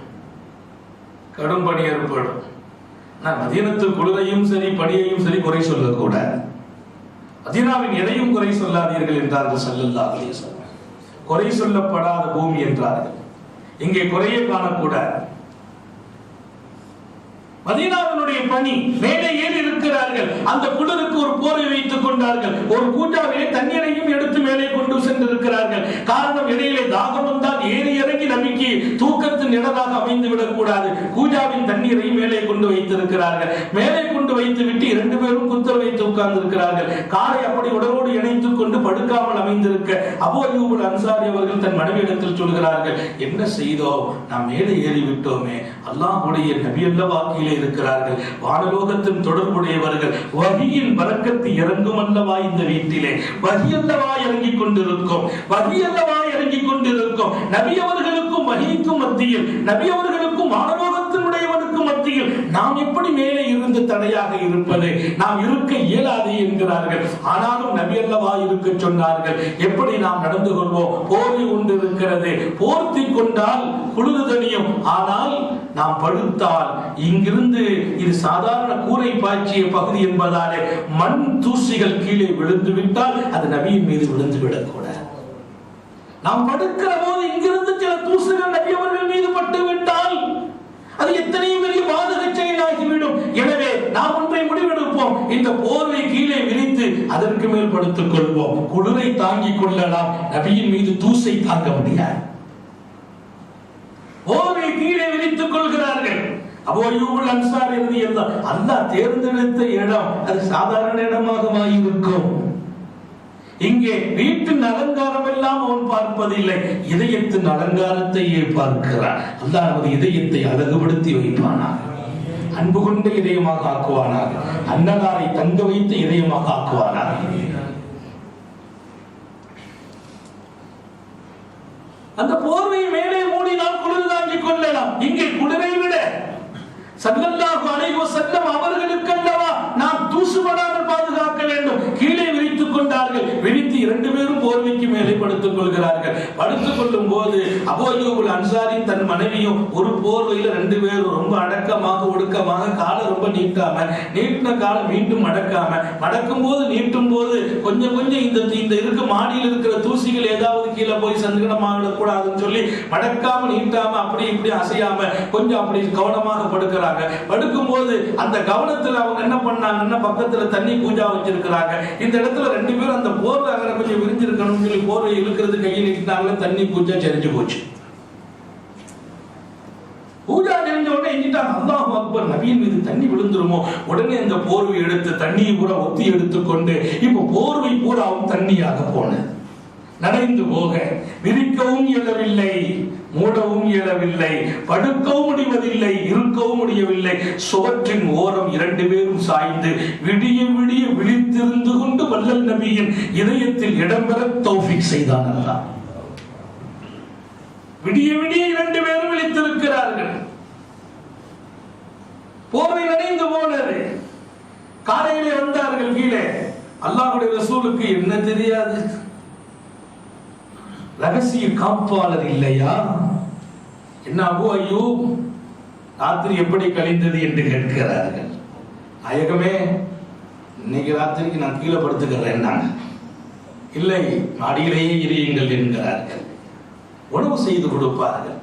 கடும் பணி ஏற்படும். மதீனத்தில் குளிரையும் சரி பணியையும் சரி குறை சொல்லக்கூடாது. மதீனாவின் எதையும் குறை சொல்லாதீர்கள் என்றார்கள் ஸல்லல்லாஹு அலைஹி வஸல்லம். குறை சொல்லப்படாத பூமி என்றார்கள். இங்கே குறையே காணக்கூடாது. மதீனாவினுடைய பணி, மேலே ஏறி இருக்கிறார்கள். அந்த குளிருக்கு ஒரு போரை வைத்துக் கொண்டார்கள். ஒரு கூட்டாவிலே தண்ணீரையும் எடுத்து மேலே கொண்டு சென்றிருக்கிறார்கள். காரணம், இடையிலே தாகம் வந்தால் ஏறி இறங்கி நபிக்கு நபிக்கு தூக்கத்தின் இடமாக அமைந்து விடக்கூடாது. கூஜாவின் தண்ணீரை மேலே கொண்டு வைத்திருக்கிறார்கள். மேலே கொண்டு வைத்து விட்டு 2 பேரும் குத்தல் வைத்து உட்கார்ந்து இருக்கிறார்கள். காலை அப்படி உடலோடு இணைத்துக் கொண்டு படுக்காமல் அமைந்திருக்க அபூ அய்யூப் அன்சாரி அவர்கள் தன் மனைவியிடத்தில் சொல்கிறார்கள், என்ன செய்தோம், நாம் மேலே ஏறி விட்டோமே, அல்லாஹ்வுடைய நபி அல்லவா கீழே இருக்கிறார்கள், வானலோகத்தின் தொடர்புடையவர்கள், வஹியின் பரக்கத்து இறங்கும் அல்லவா இந்த வீட்டிலே, வஹி அல்லவா இறங்கிக் கொண்டிருக்கும், வஹி அல்லவா இறங்கிக் கொண்டிருக்கும். நபி அவர்களுக்கும் வஹிக்கும் மத்தியில், நபி அவர்களுக்கும் வானலோகத்தினுடையவனுக்கும் மத்தியில் நாம் எப்படி மேலே இருந்து தடையாக இருப்பது, நாம் இருக்க இயலாது என்கிறார்கள். ஆனாலும் நபி அல்லவா இருக்க சொன்னார்கள். எப்படி நாம் நடந்து கொள்வோம்? போர்வை கொண்டு இருக்கிறது, போர்த்தி கொண்டால் குளிர் தணியும். ஆனால் நாம் படுத்தால் இங்கிருந்து இது சாதாரண கூரை பாய்ச்சிய பகுதி என்பதாலே மண் தூசிகள் கீழே விழுந்து விட்டால் அது நபியின் மீது விழுந்து விடக்கூடாது. நாம் படுக்கிற போது இங்கிருந்து சில தூசுகள் நபி அவர்கள் மீது பட்டு விட்டால் அது எத்தனை பெரிய பாதக செயலாகிவிடும். எனவே நாம் ஒன்றை முடிவெடுப்போம், இந்த போர்வை கீழே விரித்து அதற்கு மேல் படுத்துக் கொள்வோம். குளிரை தாங்கிக் கொள்ளலாம், நபியின் மீது தூசை தாங்க முடியாது. போர்வை கீழே விரித்துக் கொள்கிறார்கள். அபூ அய்யூப் அன்சாரி ரலியல்லாஹு அல்லாஹ் தேர்ந்தெடுத்த இடம் அது சாதாரண இடமாக இருக்கும். இங்கே வீட்டின் அலங்காரம் எல்லாம் அவன் பார்ப்பதில்லை, இதயத்தின் அலங்காரத்தையே பார்க்கிறான். அல்லாஹ் நமது இதயத்தை அழகுபடுத்தி வைப்பானாக, அன்பு கொண்ட இதயமாக ஆக்குவானாக, அன்னலாரை தங்க வைத்த இதயமாக ஆக்குவானாக. அந்த போர்வை மேலே மூடினால் குளிர் தாங்கிக் கொள்ளலாம். இங்கே குளிரை விட ஸல்லல்லாஹு அலைஹி வஸல்லம் அவர்களுக்கல்லவா நாம் தூசுபடாமல் பாதுகாக்க வேண்டும். கீழே விரித்துக் கொண்டார்கள். விரித்து 2 பேரும் போர்வைக்கு மேலே படுத்துக் கொள்கிறார்கள். படுத்துக் கொள்ளும் போது அபூ அய்யூப் அன்சாரி தன் மனைவியும் ஒரு போர்வையில 2 பேரும் ரொம்ப அடக்கமாக ஒடுக்கமாக, காலை ரொம்ப நீட்டின காலை மீண்டும் மடக்கும் போது நீட்டும் போது கொஞ்சம் இந்த இருக்க மாடியில் இருக்கிற தூசிகள் ஏதாவது கீழே போய் சங்கடமாக கூடாதுன்னு சொல்லி மடக்காம நீட்டாம அப்படி இப்படி அசையாம கொஞ்சம் அப்படி கவனமாக படுக்கிறாங்க. படுக்கும் போது அந்த கவனத்துல அவங்க என்ன பண்ணாங்கன்னா, பக்கத்துல தண்ணி பூஜா வச்சிருக்கிறாங்க. இந்த இடத்துல 2 பேரும் அந்த போர்வை அங்க கொஞ்சம் விரிஞ்சிருக்கணும்னு சொல்லி போர்வை இழுக்கிறது கையில் நிட்டாங்க. தண்ணி பூஜா செறிஞ்சு போச்சு. பூஜா செறிஞ்ச உடனே எங்கிட்டாங்க, அல்லாஹ் அக்பர், நபியின் மீது தண்ணி விழுந்துருமோ. உடனே இந்த போர்வை எடுத்து தண்ணியை பூரா ஒத்தி எடுத்துக்கொண்டு இப்ப போர்வை பூராவும் தண்ணியாக போனது. நனைந்து போக விரிக்கவும் இயலவில்லை, மூடவும் இயலவில்லை, படுக்கவும் முடிவதில்லை, இருக்கவும் முடியவில்லை. சுவற்றின் ஓரம் 2 பேரும் சாய்ந்து விடிய விடிய விழித்திருந்து கொண்டு வல்லல் நபியின் இதயத்தில் இடம்பெற தௌஃபீக் செய்தான் அல்லாஹ். விடிய விடிய 2 பேரும் விழித்திருக்கிறார்கள். போர்வை நனைந்து போனது. காலையிலே வந்தார்கள் கீழே. அல்லாஹ்வுடைய ரசூலுக்கு என்ன தெரியாது, ரகசிய காப்பாளர் இல்லையா? என்ன அபூ அய்யூப், ராத்திரி எப்படி கழிந்தது என்று கேட்கிறார்கள். நாயகமே, இன்னைக்கு ராத்திரிக்கு நான் கீழே படுத்துக்கிறேன். இல்லை, மாடியிலேயே இருங்கள் என்கிறார்கள். உணவு செய்து கொடுப்பார்கள்.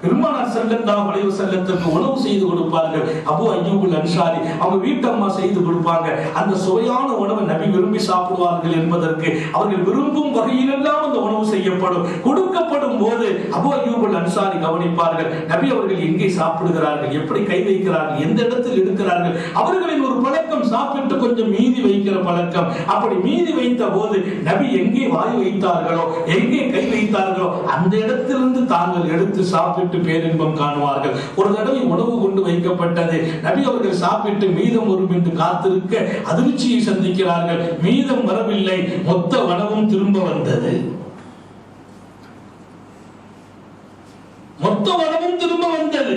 பெருமானார் ஸல்லல்லாஹு அலைஹி வஸல்லத்துக்கு உணவு செய்து கொடுப்பார்கள். அபூ அய்யூப் அன்சாரி அவங்க வீட்டம்மா செய்து கொடுப்பாங்க. அந்த சுவையான உணவை நபி விரும்பி சாப்பிடுவார்கள் என்பதற்கு அவர்கள் விரும்பும் வகையிலெல்லாம் அந்த உணவு செய்யப்படும். கொடுக்கப்படும் போது அபூ அய்யூப் அன்சாரி கவனிப்பார்கள், நபி அவர்கள் எங்கே சாப்பிடுகிறார்கள், எப்படி கை வைக்கிறார்கள், எந்த இடத்தில் எடுக்கிறார்கள். அவர்களின் ஒரு பழக்கம் சாப்பிட்டு கொஞ்சம் மீதி வைக்கிற பழக்கம். அப்படி மீதி வைத்த போது நபி எங்கே வாய் வைத்தார்களோ, எங்கே கை வைத்தார்களோ அந்த இடத்திலிருந்து தாங்கள் எடுத்து சாப்பிட்டு பேரின்பம் காணுவார்கள். ஒரு தடவை உணவு கொண்டு வைக்கப்பட்டது. நபி அவர்கள் சாப்பிட்டு மீதம் வரும் என்று காத்திருக்க அதிர்ச்சியை சந்திக்கிறார்கள். மீதம் வரவில்லை, மொத்த உணவும் திரும்ப வந்தது. மொத்த உணவும் திரும்ப வந்தது.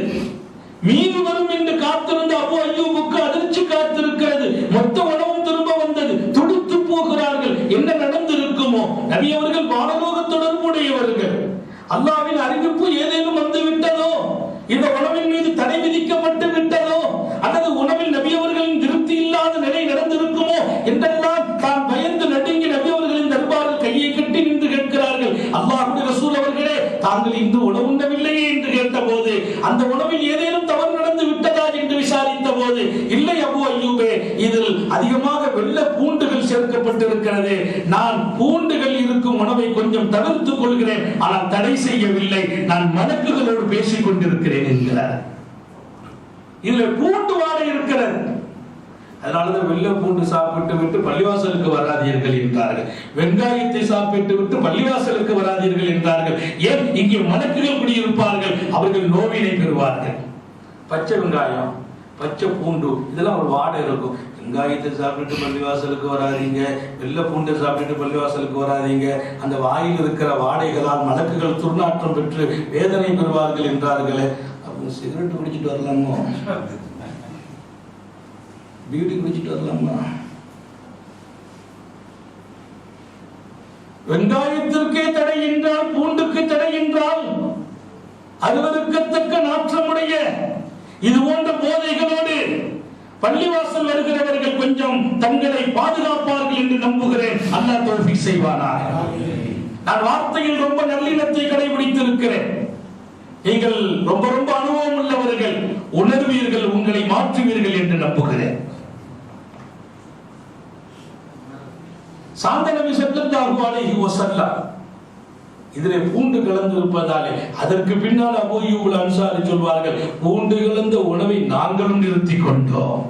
மீது வரும் என்று காத்திருந்த அபூ அய்யூபுக்கு அதிர்ச்சி காத்திருக்கிறது. மொத்த உணவும் திரும்ப வந்தது. துடித்து போகிறார்கள், என்ன நடந்திருக்குமோ. நபி அவர்கள் வானலோக தொடர்புடையவர்கள். அல்லாஹ்வின் அறிவிப்பு ஏதேனும் வந்து விட்டதோ, இந்த உணவின் மீது தடை விதிக்கப்பட்டு விட்டதோ, அல்லது உணவில் நபி அவர்களின் திருப்தி இல்லாத நிலை நடந்திருக்குமோ என்றெல்லாம் தான் பயந்து நடுங்கி நபி அவர்களின் தர்பாரில் கையை கட்டி நின்று கேட்கிறார்கள். அல்லாஹ்வுடைய ரசூல் அவர்களே, தாங்கள் இன்று உணவு உண்ணவில்லையே என்று கேட்டபோது, அந்த உணவில் ஏதேனும் தவறு நடந்து விட்டதா என்று விசாரித்த போது, இல்லை அபூ அய்யூபே, இதில் அதிகமாக வெள்ளை பூண்டுகள் சேர்க்கப்பட்டிருக்கிறது. நான் பூண்டுகள் இருக்கும் உணவை கொஞ்சம் தவிர்த்துக் கொள்கிறேன், ஆனால் தடை செய்யவில்லை, நான் மலக்குகளோடு பேசிக் கொண்டிருக்கிறேன் என்கிறார். இதுல பூண்டு வாடை இருக்கிறது. அதனாலதான் வெள்ளை பூண்டு சாப்பிட்டு விட்டு பள்ளிவாசலுக்கு வராதீர்கள் என்றார்கள். வெங்காயத்தை சாப்பிட்டு விட்டு பள்ளிவாசலுக்கு வராதீர்கள் என்றார்கள். ஏன்? இங்கே மலக்குகள் குடியிருப்பார்கள், அவர்கள் நோவினை பெறுவார்கள். பச்சை வெங்காயம், பச்சை பூண்டு, இதெல்லாம் ஒரு வாடை இருக்கும். வெங்காயத்தை சாப்பிட்டு பள்ளிவாசலுக்கு வராதீங்க, வெள்ளை பூண்டை சாப்பிட்டு பள்ளிவாசலுக்கு வராதீங்க, அந்த வாயில் இருக்கிற வாடைகளால் மலக்குகள் துர்நாற்றம் பெற்று வேதனை பெறுவார்கள் என்றார்களே. அப்போ சிகரெட் குடிச்சிட்டு வரலாமோ, பீடி குடிச்சிட்டு வரலாமா? வெங்காயத்திற்கே தடை என்றால், பூண்டுக்கு தடை என்றால், அருவருக்கத்தக்க நாற்றமுடைய இது போன்ற போதைகளோடு பள்ளிவாசல் வருகிறவர்கள் கொஞ்சம் தங்களை பாதுகாப்பார்கள் என்று நம்புகிறேன். அல்லாஹ் தௌஃபீக் செய்வானாக. நான் வார்த்தையில் ரொம்ப நல்லிணத்தை கடைபிடித்திருக்கிறேன். நீங்கள் ரொம்ப ரொம்ப அனுபவம் உள்ளவர்கள், உணர்வீர்கள், உங்களை மாற்றுவீர்கள் என்று நம்புகிறேன். சாந்த நபி ஸல்லல்லாஹு அலைஹி வஸல்லம் இதிலே பூண்டு கலந்திருப்பதாலே அதற்கு பின்னால் அபூ அய்யூப் அன்சாரி சொல்வார்கள், பூண்டு கலந்த உணவை நாங்களும் நிறுத்திக் கொண்டோம்.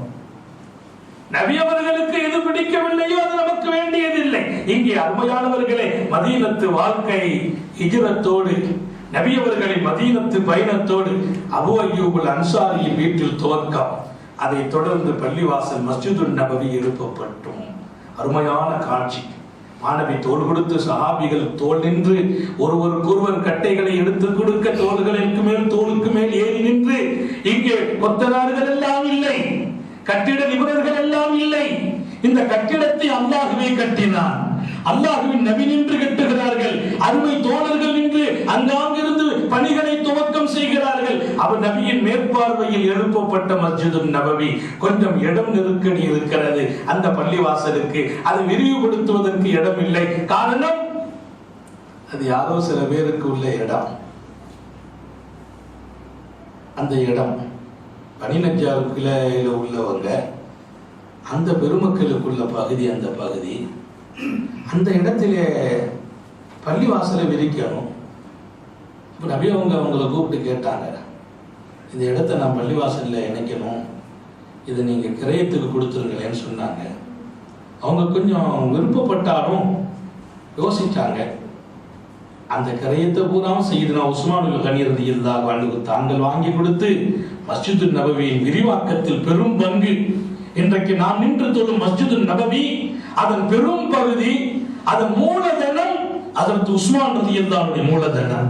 நபி அவர்களுக்கு எது பிடிக்கவில்லையோ அது நமக்கு வேண்டியதில்லை. இங்கே அருமையானவர்களே, மதீனத்து வாழ்க்கை ஹிஜ்ரத்தோடு, நபி அவர்களை மதீனத்து பயணத்தோடு அபூ அய்யூப் அன்சாரியின் வீட்டில் துவக்கம். அதை தொடர்ந்து பள்ளிவாசல் மஸ்ஜிதுன் நபவி எழுப்பப்பட்டும். அருமையான காட்சி. மாணவி தோள் கொடுத்து சஹாபிகள் தோள் நின்று ஒருவருக்கொருவர் கட்டைகளை எடுத்துக் கொடுக்க, தோள்களுக்கு மேல் தோளுக்கு மேல் ஏறி நின்று, இங்கே கொத்தனார்கள் எல்லாம் இல்லை, கட்டிட நிபுணர்கள் எல்லாம் இல்லை. இந்த கட்டிடத்தை அல்லாஹ்வே கட்டினான். அல்லாஹ்வின் நபி நின்று கட்டுகிறார்கள். அருமை தோழர்கள் நின்று அங்கிருந்து பணிகளை துவக்கம் செய்கிறார்கள். அவர் நபியின் மேற்பார்வையில் எழுப்பப்பட்ட மஸ்ஜிதுன் நபவி. கொஞ்சம் இடம் நெருக்கடி இருக்கிறது அந்த பள்ளிவாசலுக்கு. அதை விரிவுபடுத்துவதற்கு இடம் இல்லை. காரணம், அது யாரோ சில பேருக்கு உள்ள இடம். அந்த இடம் பனி நஜ்ஜாருக்குள்ள உள்ளவங்க, அந்த பெருமக்களுக்குள்ள பகுதி. அந்த பகுதி, அந்த இடத்திலே பள்ளிவாசலை விரிக்கணும். இப்போ நபி அவங்களை கூப்பிட்டு கேட்டாங்க, இந்த இடத்த நான் பள்ளிவாசலில் இணைக்கணும், இதை நீங்கள் கிரயத்துக்கு கொடுத்துருங்களேன்னு சொன்னாங்க. அவங்க கொஞ்சம் விருப்பப்பட்டாலும் யோசிச்சாங்க. அந்த கிரயத்தை பூராவும் சையதுனா உஸ்மானுல் கனி ரலியல்லாஹு அன்ஹு தாங்கள் வாங்கி கொடுத்து மஸ்ஜிதுன் நபவியின் விரிவாக்கத்தில் பெரும் பங்கு. இன்றைக்கு நாம் நின்று தொழும் மஸ்ஜிதுன் நபவி, அதன் பெரும் பகுதி, அதன் மூலதனம் அதற்கு உஸ்மான் ரலியல்லாஹு மூலதனம்.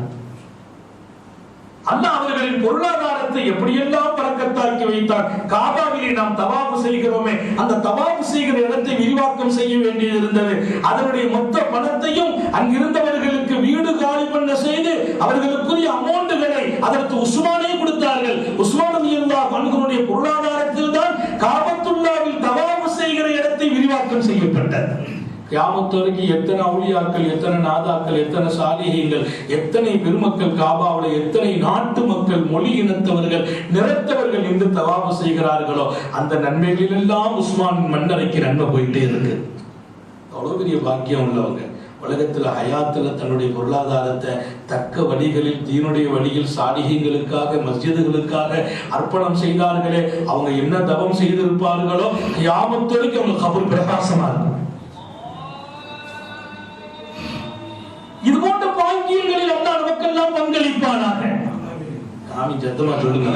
அல்லாஹ் அவர்களின் பொருளாதாரத்தை எப்படியெல்லாம் பரக்கத்தாக்கி வைத்தார். காபாவிலே நாம் தவாஃப் செய்கிறோமே, அந்த தவாஃப் செய்கிற இடத்தை விரிவாக்கம் செய்ய வேண்டியது இருந்தது. அதனுடைய மொத்த பணத்தையும் அங்கிருந்தவர்களுக்கு வீடு காலி பண்ண செய்து அவர்களுக்குரிய அமௌண்ட்களை அதற்கு உஸ்மானே கொடுத்தார்கள். உஸ்மான் ரலியல்லாஹு அன்ஹுவுடைய பொருளாதாரத்தில் தான் காபத்துல்லாவில் தவாஃப் செய்கிற இடத்தை விரிவாக்கம் செய்யப்பட்டது. கியாமத் வரைக்கும் எத்தனை அவுலியாக்கள், எத்தனை நாதாக்கள், எத்தனை சாலிஹீன்கள், எத்தனை பெருமக்கள் காபாவுடைய எத்தனை நாட்டு மக்கள், மொழி இனத்தவர்கள், நிறத்தவர்கள் இன்று தவாஃப் செய்கிறார்களோ அந்த நன்மைகளில் எல்லாம் உஸ்மான் மன்னரைக்கு நன்மை போயிட்டே இருக்கு. அவ்வளவு பெரிய பாக்கியம் உள்ளவங்க. உலகத்துல ஹயாத்துல தன்னுடைய பொருளாதாரத்தை தக்க வழிகளில், தீனுடைய வழியில், சாலிஹீன்களுக்காக, மஸ்ஜிதுகளுக்காக அர்ப்பணம் செய்தார்களே, அவங்க என்ன தவம் செய்திருப்பார்களோ கியாமத் வரைக்கும் அவங்க கபர் பிரகாசமா இருக்கும். இது போன்ற பாக்கியங்களில் அல்லாஹ் நமக்கெல்லாம் பங்களிப்பானாக. ஆமீன், சத்தமா சொல்லுங்க.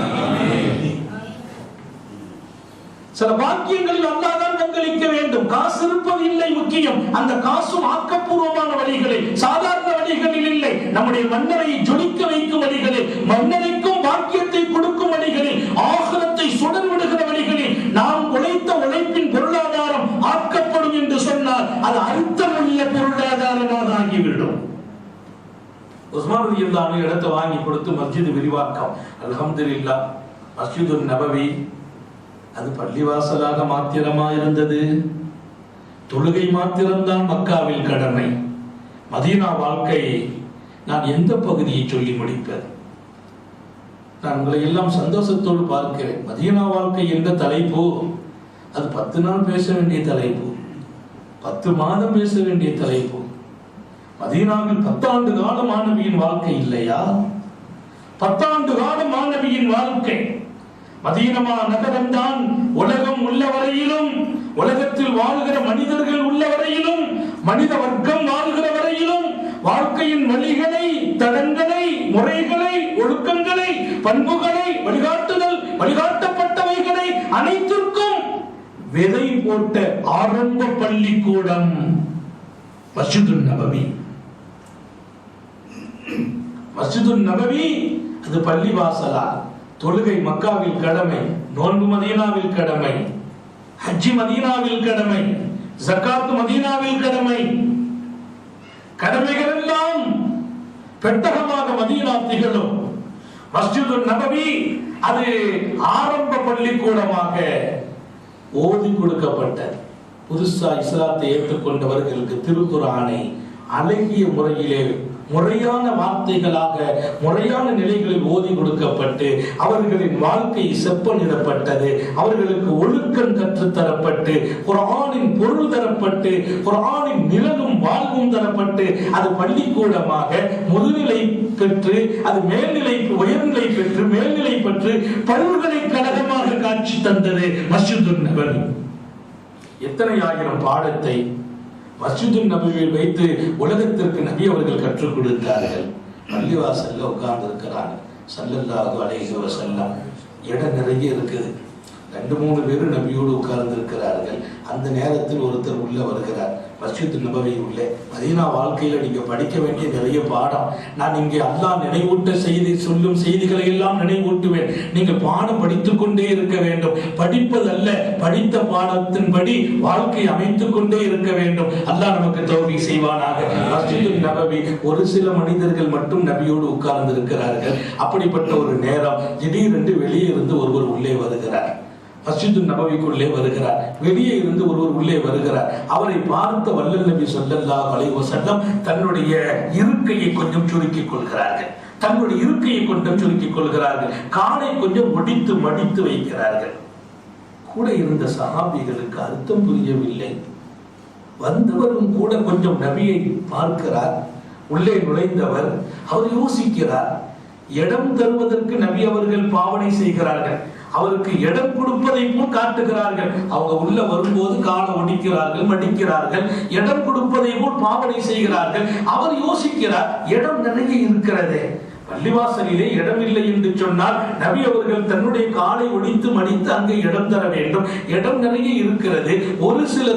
சில பாக்கியங்களில் அல்லாஹ் தான் பங்களிக்க வேண்டும். காசு இருப்பது இல்லை முக்கியம். அந்த காசும் ஆக்கப்பூர்வமான வழிகளில், சாதாரண வழிகளில் இல்லை. நம்முடைய மன்னரை ஜொலிக்க வைக்கும் வழிகளில், மன்னரைக்கும் பாக்கியத்தை கொடுக்கும் வழிகளில், ஆகிரத்தை சுடர் விடுகிற வழிகளில் நாம் உழைத்த உழைப்பின் பொருளாதாரம் ஆக்கப்படும் என்று சொன்னால் அது அர்த்தமுள்ள பொருளாதாரமாக ஆகிவிடும். உஸ்மான் ரலியல்லாஹு அன்ஹு இடத்தை வாங்கி கொடுத்து மஸ்ஜித் விரிவாக்கம். அல்ஹம்துலில்லாஹ், மஸ்ஜிதுன் நபவி அது பள்ளிவாசலாக மாத்திரமா இருந்தது. தொழுகை மாத்திரம்தான் மக்காவில் கடமை. மதீனா வாழ்க்கை நான் எந்த பகுதியை சொல்லி முடிப்பேன்? நான் உங்களை எல்லாம் சந்தோஷத்தோடு பார்க்கிறேன். மதீனா வாழ்க்கை என்ற தலைப்பு அது 10 நாள் பேச வேண்டிய தலைப்பு, 10 மாதம் பேச வேண்டிய தலைப்பு. மதீனாவில் 10 ஆண்டு கால மாணவியின் வாழ்க்கை இல்லையா? 10 ஆண்டு கால மாணவியின் வாழ்க்கை. மதீனா நகரம்தான் உலகம் உள்ள வரையிலும், உலகத்தில் வாழ்கிற மனிதர்கள் உள்ள வரையிலும், மனித வர்க்கம் வாழ்கிற வரையிலும் வாழ்க்கையின் வழிகளை, தடங்களை, முறைகளை, ஒழுக்கங்களை, பண்புகளை, வழிகாட்டப்பட்டவைகளை அனைத்திற்கும் விதை போட்ட ஆரம்ப பள்ளிக்கூடம் மஸ்ஜிதுன் நபவி. மஸ்ஜிதுன் நபவி அது பள்ளி வாசலா. தொழுகை மக்காவில் கடமை, நோன்பு மதீனாவில் கடமை, ஹஜ்ஜி மதீனாவில் கடமை, ஜகாத் மதீனாவில் கடமை. கடமைகள் எல்லாம் பெட்டகமாக மதீனா திகழும். மஸ்ஜிதுன் நபவி அது ஆரம்ப பள்ளிக்கூடமாக ஓதி கொடுக்கப்பட்டது. புதுசா இஸ்லாத்தை ஏற்றுக்கொண்டவர்களுக்கு திருக்குர்ஆனை அழகிய முறையிலே, முறையான வார்த்தைகளாக, முறையான நிலைகளில் ஓதி கொடுக்கப்பட்டு அவர்களின் வாழ்க்கை செப்பனிடப்பட்டது. அவர்களுக்கு ஒழுக்கம் கற்றுத்தரப்பட்டு, குர்ஆனின் பொருள் தரப்பட்டு, குர்ஆனின் நிழலும் வாழ்வும் தரப்பட்டு, அது பள்ளிக்கூடமாக முதுநிலை பெற்று, அது மேல்நிலை, உயர்நிலை பெற்று, மேல்நிலை பெற்று பல்கலைக்கழகமாக காட்சி தந்தது மஸ்ஜிதுன் நபவி. எத்தனை ஆயிரம் பாடத்தை மஸ்ஜிதுன் நபவியில் வைத்து உலகத்திற்கு நபி அவர்கள் கற்றுக் கொடுத்தார்கள். பள்ளிவாசல்ல உட்கார்ந்து இருக்கிறாங்க. ஸல்லல்லாஹு அலைஹி வஸல்லம். இடம் நிறைய இருக்குது. 2-3 பேர் நபியோடு உட்கார்ந்து இருக்கிறார்கள். அந்த நேரத்தில் ஒருத்தர் உள்ள வருகிறார். மஸ்ஜிதுன் நபவி உள்ளே. மதீனா வாழ்க்கையில நீங்க படிக்க வேண்டிய நிறைய பாடம். நான் இங்கே அல்லாஹ் நினைவூட்ட சொல்லும் செய்திகளை எல்லாம் நினைவூட்டுவேன். நீங்கள் பாடம் படித்துக் கொண்டே இருக்க வேண்டும். படிப்பதல்ல, படித்த பாடத்தின்படி வாழ்க்கை அமைத்துக் கொண்டே இருக்க வேண்டும். அல்லாஹ் நமக்கு தௌஃபீக் செய்வானாக. மஸ்ஜிதுன் நபவி ஒரு சில மனிதர்கள் மட்டும் நபியோடு உட்கார்ந்து இருக்கிறார்கள். அப்படிப்பட்ட ஒரு நேரம் திடீரென்று வெளியே இருந்து ஒருவர் உள்ளே வருகிறார். மஸ்ஜிதுன் நபவிக்குள்ளே வருகிறார். வெளியே இருந்து ஒருவர் உள்ளே வருகிறார். அவரை பார்த்த வல்லல் நபி ஸல்லல்லாஹு அலைஹி வஸல்லம் தன்னுடைய இருக்கையை கொஞ்சம் சுருக்கிக் கொள்கிறார்கள். தன்னுடைய இருக்கையை கொஞ்சம் சுருக்கிக் கொள்கிறார்கள். காலை கொஞ்சம் மடித்து வைக்கிறார்கள். கூட இருந்த சஹாபிகளுக்கு அர்த்தம் புரியவில்லை. வந்தவரும் கூட கொஞ்சம் நபியை பார்க்கிறார். உள்ளே நுழைந்தவர் அவர் யோசிக்கிறார். இடம் தருவதற்கு நபி அவர்கள் பாவனை செய்கிறார்கள். அவருக்கு இடம் கொடுப்பதை போல் காட்டுகிறார்கள். அவங்க உள்ள வரும்போது காலை ஒடிக்கிறார்கள், மடிக்கிறார்கள். இடம் கொடுப்பதை போல் பாவனை செய்கிறார்கள். அவர் யோசிக்கிறார், இடம் நிறைய இருக்கிறது. பள்ளிவாசலிலே இடம் இல்லை என்று சொன்னால் நபி அவர்கள் தன்னுடைய காலை ஒடித்து மடித்து அங்கே இடம் தர வேண்டும். இடம் நிறைய இருக்கிறது. ஒரு சில